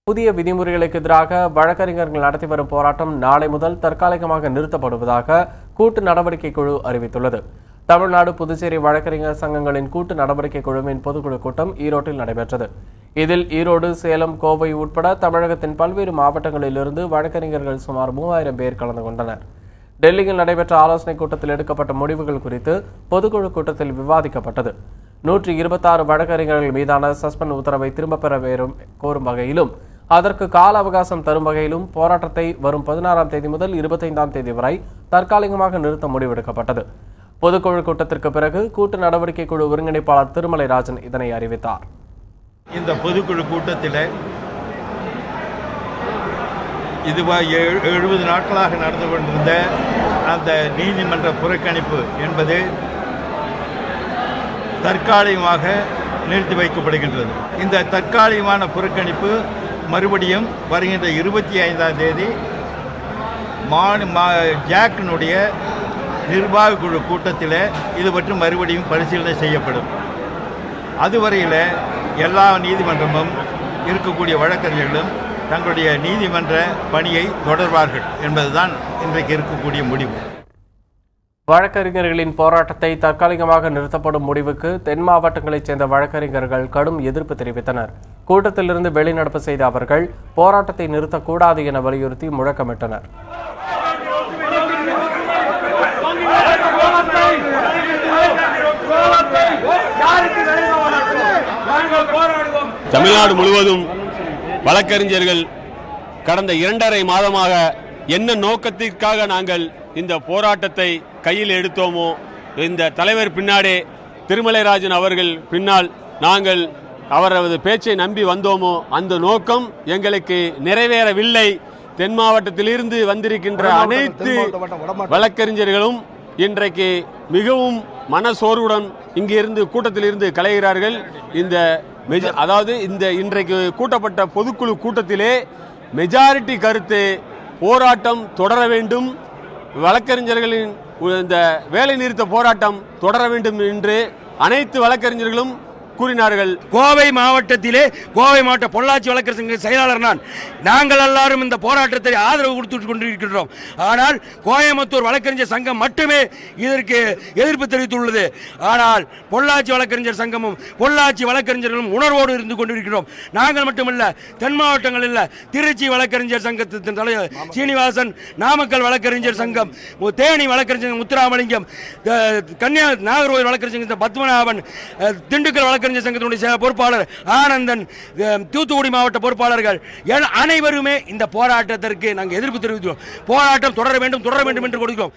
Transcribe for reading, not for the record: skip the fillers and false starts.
புதிய விதிமுறைகளுக்கு எதிராக வழக்கறிஞர்கள் நடத்தி வரும் போராட்டம் நாளை முதல் தற்காலிகமாக நிறுத்தப்படுவதாக கூட்டு நடவடிக்கை குழு அறிவித்துள்ளது. தமிழ்நாடு புதுச்சேரி வழக்கறிஞர் சங்கங்களின் கூட்டு நடவடிக்கை குழுவின் பொதுக்குழு கூட்டம் ஈரோட்டில் நடைபெற்றது. இதில் ஈரோடு, சேலம், கோவை உட்பட தமிழகத்தின் பல்வேறு மாவட்டங்களிலிருந்து வழக்கறிஞர்கள் சுமார் 3000 பேர் கலந்து கொண்டனர். டெல்லியில் நடைபெற்ற ஆலோசனைக் கூட்டத்தில் எடுக்கப்பட்ட முடிவுகள் குறித்து பொதுக்குழு கூட்டத்தில் விவாதிக்கப்பட்டது. 126 வழக்கறிஞர்கள் மீதான சஸ்பெண்ட் உத்தரவை திரும்பப் பெற கோரும் வகையிலும் அதற்கு கால அவகாசம் தரும் வகையிலும் போராட்டத்தை வரும் 16ஆம் தேதி முதல் 25ஆம் தேதி வரை தற்காலிகமாக நிறுத்த முடிவெடுக்கப்பட்டது. பொதுக்குழு கூட்டத்திற்கு பிறகு கூட்டு நடவடிக்கை குழு ஒருங்கிணைப்பாளர் திருமலை ராஜன் இதனை அறிவித்தார். இந்த பொதுக்குழு கூட்டத்தில் 70 நாட்களாக நடந்து கொண்டிருந்த அந்த நீதிமன்ற புறக்கணிப்பு என்பது தற்காலிகமாக நிறுத்தி வைக்கப்படுகின்றது. இந்த தற்காலிகமான புறக்கணிப்பு மறுபடியும் வருகின்ற 25ஆம் தேதி ஜாக்கினுடைய நிர்வாக குழு கூட்டத்தில் இது பற்றி மறுபடியும் பரிசீலனை செய்யப்படும். அதுவரையில் எல்லா நீதிமன்றமும் இருக்கக்கூடிய வழக்கறிஞர்களும் தங்களுடைய நீதிமன்ற பணியை தொடர்வார்கள் என்பதுதான் இன்றைக்கு இருக்கக்கூடிய முடிவு. வழக்கறிஞர்களின் போராட்டத்தை தற்காலிகமாக நிறுத்தப்படும் முடிவுக்கு தென் மாவட்டங்களைச் சேர்ந்த வழக்கறிஞர்கள் கடும் எதிர்ப்பு தெரிவித்தனர். கூட்டத்திலிருந்து வெளிநடப்பு செய்த அவர்கள் போராட்டத்தை நிறுத்தக்கூடாது என வலியுறுத்தி முழக்கமிட்டனர். தமிழ்நாடு முழுவதும் வழக்கறிஞர்கள் கடந்த 2.5 மாதமாக என்ன நோக்கத்திற்காக நாங்கள் இந்த போராட்டத்தை கையில் எடுத்தோமோ, இந்த தலைவர் பின்னாடே திருமலைராஜன் அவர்கள் பின்னால் நாங்கள் அவரது பேச்சை நம்பி வந்தோமோ, அந்த நோக்கம் எங்களுக்கு நிறைவேறவில்லை. தென் மாவட்டத்திலிருந்து வந்திருக்கின்ற அனைத்து வழக்கறிஞர்களும் இன்றைக்கு மிகவும் மனசோர்வுடன் இங்கிருந்து கூட்டத்திலிருந்து கலைகிறார்கள். அதாவது இன்றைக்கு கூட்டப்பட்ட பொதுக்குழு கூட்டத்திலே மெஜாரிட்டி கருத்து போராட்டம் தொடர வேண்டும், வழக்கறிஞர்களின் இந்த வேலை நிறுத்த போராட்டம் தொடர வேண்டும் என்று அனைத்து வழக்கறிஞர்களும் கூறினார்கள். கோவை மாவட்டத்திலே கோவை மாவட்ட பொள்ளாச்சி வழக்கறிஞர் சங்க செயலாளர் நாங்கள் எல்லாரும் இந்த போராட்டத்தை ஆதரவு கொடுத்து கொண்டிருக்கின்றோம். ஆனால் கோயம்புத்தூர் வழக்கறிஞர் சங்கம் மட்டுமே இதற்கு எதிர்ப்பு தெரிவித்துள்ளது. ஆனால் பொள்ளாச்சி வழக்கறிஞர் சங்கமும் பொள்ளாச்சி வழக்கறிஞர்களும் உணர்வோடு இருந்து கொண்டிருக்கிறோம். நாங்கள் மட்டுமல்ல, தென் மாவட்டங்களில் திருச்சி வழக்கறிஞர் சங்கத்தின் தலைவர் சீனிவாசன், நாமக்கல் வழக்கறிஞர் சங்கம், தேனி வழக்கறிஞர் முத்துராமலிங்கம், நாகர்கோவில் வழக்கறிஞர் சங்கம் பத்மநாபன், திண்டுக்கல் வழக்கறிஞர் சங்கத்தினுடைய பொறுப்பாளர் ஆனந்தன், தூத்துக்குடி மாவட்ட பொறுப்பாளர்கள் அனைவருமே இந்த போராட்டத்திற்கு நாங்கள் எதிர்ப்பு தெரிவிக்கிறோம். போராட்டம் தொடர வேண்டும் என்று கொடுக்கிறோம்.